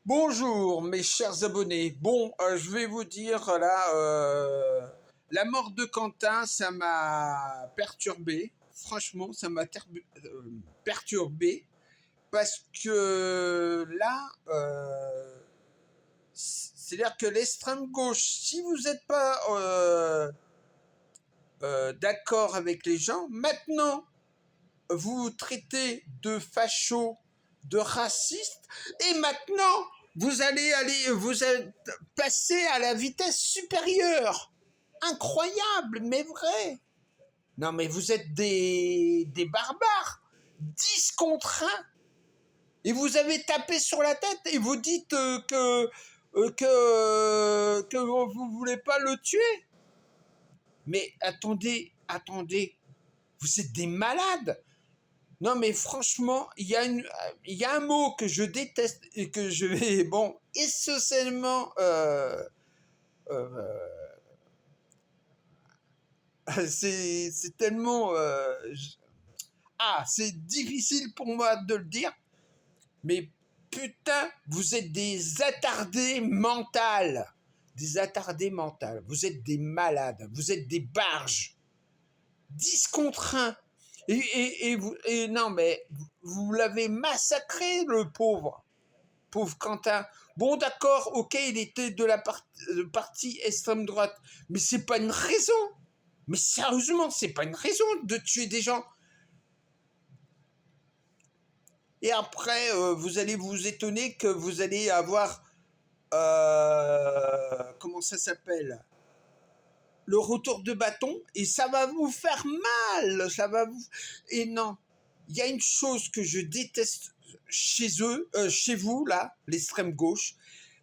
Bonjour mes chers abonnés. Bon, je vais vous dire là, la mort de Quentin, ça m'a perturbé. Franchement, ça m'a perturbé parce que là, c'est-à-dire que l'extrême gauche, si vous n'êtes pas d'accord avec les gens, maintenant vous traitez de fachos, de racistes, et maintenant vous êtes passé à la vitesse supérieure. Incroyable, mais vrai. Non, mais vous êtes des barbares. 10 contre 1. Et vous avez tapé sur la tête et vous dites que vous voulez pas le tuer. Mais attendez, vous êtes des malades. Non, mais franchement, il y a un mot que je déteste et que je vais, bon, essentiellement, c'est tellement, c'est difficile pour moi de le dire, mais putain, vous êtes des attardés mentales. Des attardés mentales. Vous êtes des malades. Vous êtes des barges. 10 contre 1. Et non, mais vous l'avez massacré, le pauvre. Pauvre Quentin. Bon, d'accord, ok, il était de la partie extrême droite, mais c'est pas une raison. Mais sérieusement, c'est pas une raison de tuer des gens. Et après, vous allez vous étonner que vous allez avoir, comment ça s'appelle, le retour de bâton, et ça va vous faire mal. Ça va vous. Et non, il y a une chose que je déteste chez eux, chez vous là, l'extrême gauche,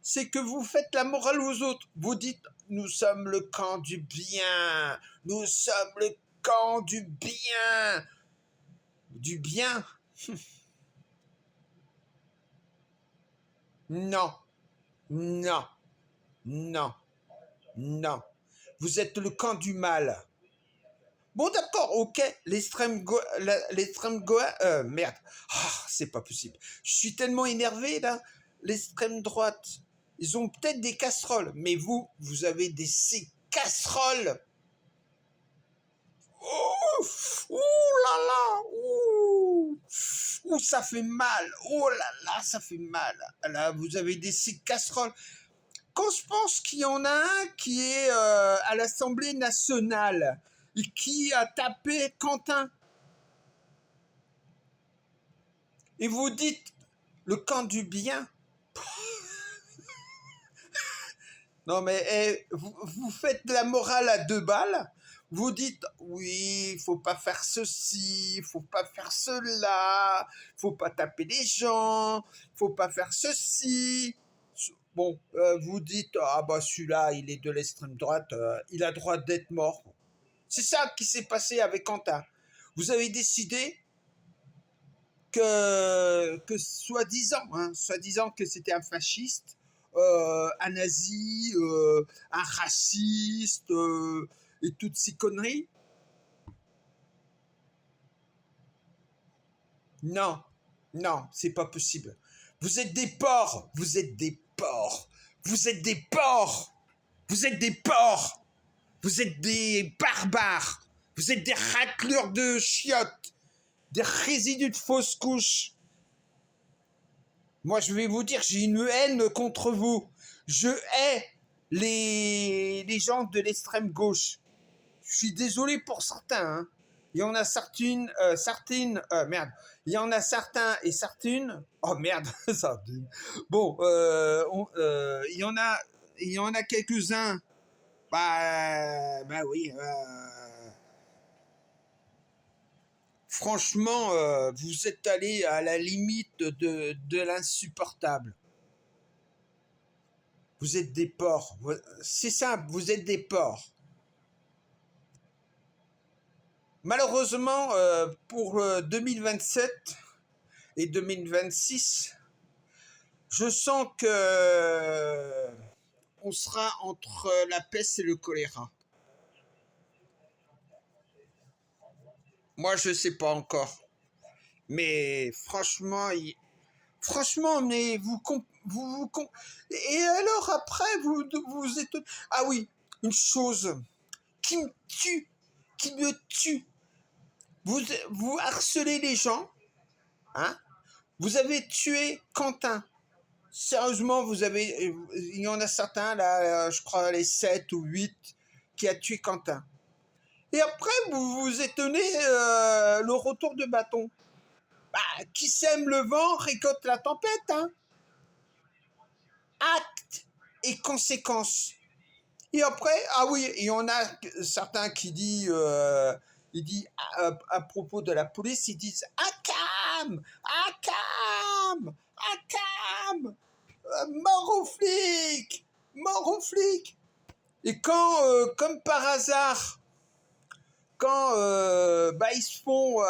c'est que vous faites la morale aux autres. Vous dites, nous sommes le camp du bien, nous sommes le camp du bien. Du bien? Non, non, non, non. Vous êtes le camp du mal. Bon, d'accord, ok, l'extrême gauche, merde, c'est pas possible. Je suis tellement énervé là. L'extrême droite, ils ont peut-être des casseroles, mais vous avez ces casseroles. Ouh là là, ouh, ça fait mal. Oh là là, ça fait mal. Là, vous avez ces casseroles. Quand je pense qu'il y en a un qui est à l'Assemblée nationale et qui a tapé Quentin, et vous dites le camp du bien. Non mais vous faites de la morale à 2 balles. Vous dites oui, il faut pas faire ceci, il faut pas faire cela, il faut pas taper les gens, il faut pas faire ceci. Bon, vous dites ah bah celui-là il est de l'extrême droite, il a droit d'être mort. C'est ça qui s'est passé avec Quentin. Vous avez décidé que soi-disant que c'était un fasciste, un nazi, un raciste, et toutes ces conneries. Non, non, c'est pas possible. Vous êtes des porcs, vous êtes des porcs, vous êtes des porcs, vous êtes des porcs, vous êtes des barbares, vous êtes des raclures de chiottes, des résidus de fausses couches. Moi, je vais vous dire, j'ai une haine contre vous. Je hais les gens de l'extrême gauche. Je suis désolé pour certains. Hein. Il y en a merde. Il y en a certains et certaines. Oh merde, ça. Bon, il y en a quelques-uns. Bah oui. Franchement, vous êtes allé à la limite de l'insupportable. Vous êtes des porcs. C'est simple, vous êtes des porcs. Malheureusement, pour 2027 et 2026, je sens que on sera entre la peste et le choléra. Moi, je sais pas encore. Mais franchement, mais Et alors après, vous êtes... Ah oui, une chose qui me tue, qui me tue. Vous harcelez les gens, hein? Vous avez tué Quentin. Sérieusement, il y en a certains, là, je crois les 7 ou 8, qui a tué Quentin. Et après, vous vous étonnez le retour de bâton. Bah, qui sème le vent récolte la tempête, hein. Acte et conséquences. Et après, ah oui, il y en a certains qui disent, il dit à propos de la police, ils disent Akam, Akam, Akam, mort aux flics, mort aux flics. Et quand, comme par hasard, quand ils se font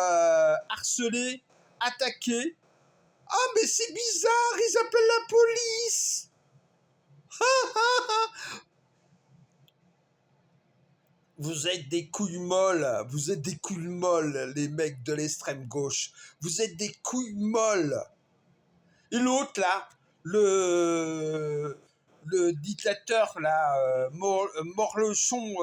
harceler, attaquer, ah mais c'est bizarre, ils appellent la police. Vous êtes des couilles molles, vous êtes des couilles molles, les mecs de l'extrême gauche. Vous êtes des couilles molles. Et l'autre là, le dictateur là, Morlechon,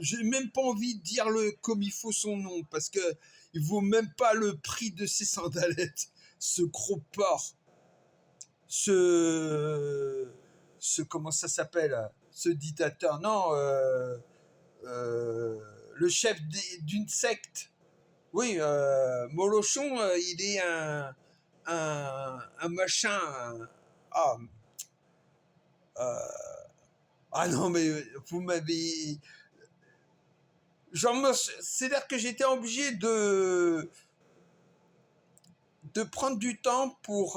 j'ai même pas envie de dire comme il faut son nom parce que il vaut même pas le prix de ses sandalettes. Ce gros porc, ce comment ça s'appelle, ce dictateur, non. Le chef d'une secte. Oui, Molochon, il est un machin. Ah, ah non, mais vous m'avez. C'est-à-dire que j'étais obligé de prendre du temps pour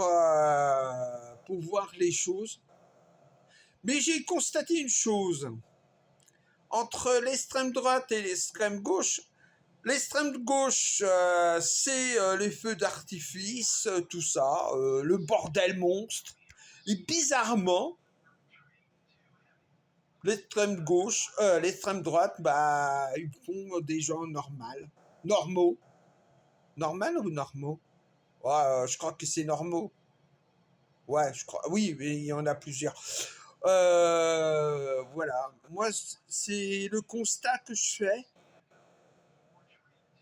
voir les choses. Mais j'ai constaté une chose. Entre l'extrême droite et l'extrême gauche, l'extrême gauche, c'est les feux d'artifice, tout ça, le bordel monstre. Et bizarrement, l'extrême gauche, l'extrême droite, ils font des gens normaux. Normal ou normaux? Ouais, je crois que c'est normaux. Ouais, je crois. Oui, mais il y en a plusieurs. Voilà. Moi, c'est le constat que je fais.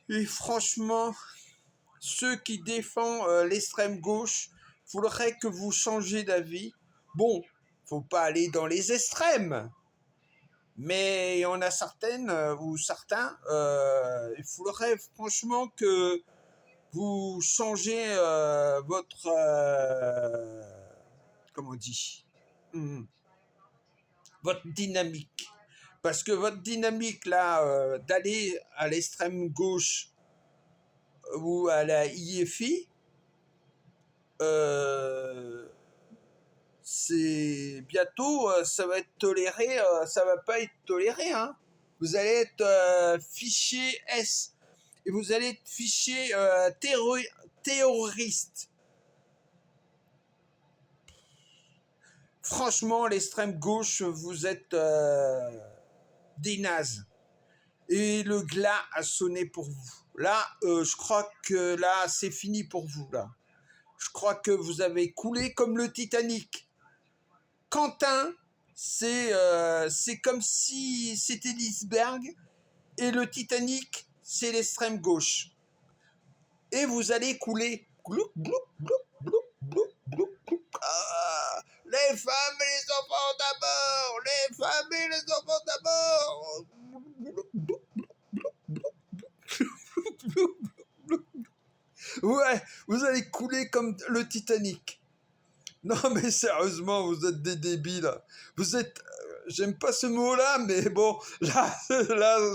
Et franchement, ceux qui défendent l'extrême gauche, il faudrait que vous changez d'avis. Bon, faut pas aller dans les extrêmes, mais il y en a certaines ou certains, il faudrait franchement que vous changez votre comment on dit, votre dynamique, parce que votre dynamique là d'aller à l'extrême gauche ou à la IFI, c'est bientôt, ça va être toléré, ça va pas être toléré, hein. Vous allez être fiché S et vous allez être fiché terroriste. Franchement, l'extrême gauche, vous êtes des nazes. Et le glas a sonné pour vous. Là, je crois que là, c'est fini pour vous, là. Je crois que vous avez coulé comme le Titanic. Quentin, c'est comme si c'était l'iceberg et le Titanic, c'est l'extrême gauche. Et vous allez couler. Gloup, gloup, gloup, gloup, gloup, gloup, gloup. Ah, les femmes et les enfants d'abord. Les femmes et les enfants d'abord. Ouais, vous allez couler comme le Titanic. Non, mais sérieusement, vous êtes des débiles. Vous êtes... J'aime pas ce mot-là, mais bon, là,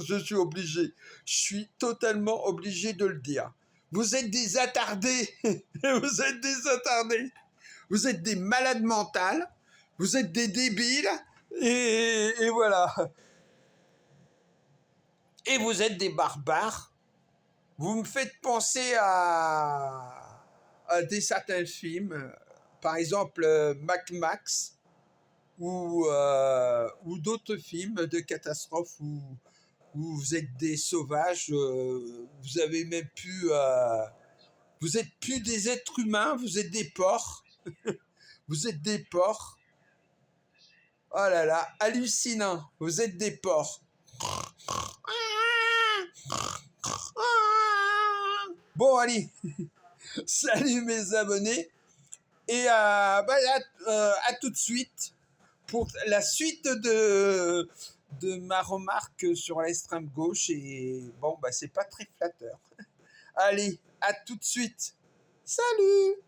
je suis obligé. Je suis totalement obligé de le dire. Vous êtes des attardés. Vous êtes des attardés. Vous êtes des malades mentales. Vous êtes des débiles. Et voilà. Et vous êtes des barbares. Vous me faites penser à des certains films. Par exemple, Mac Max. Ou d'autres films de catastrophes où vous êtes des sauvages, vous avez même plus... vous êtes plus des êtres humains, vous êtes des porcs. Vous êtes des porcs. Oh là là, hallucinant. Vous êtes des porcs. Bon, allez. Salut mes abonnés. Et à tout de suite pour la suite de ma remarque sur l'extrême gauche. Et bon, c'est pas très flatteur. Allez, à tout de suite. Salut!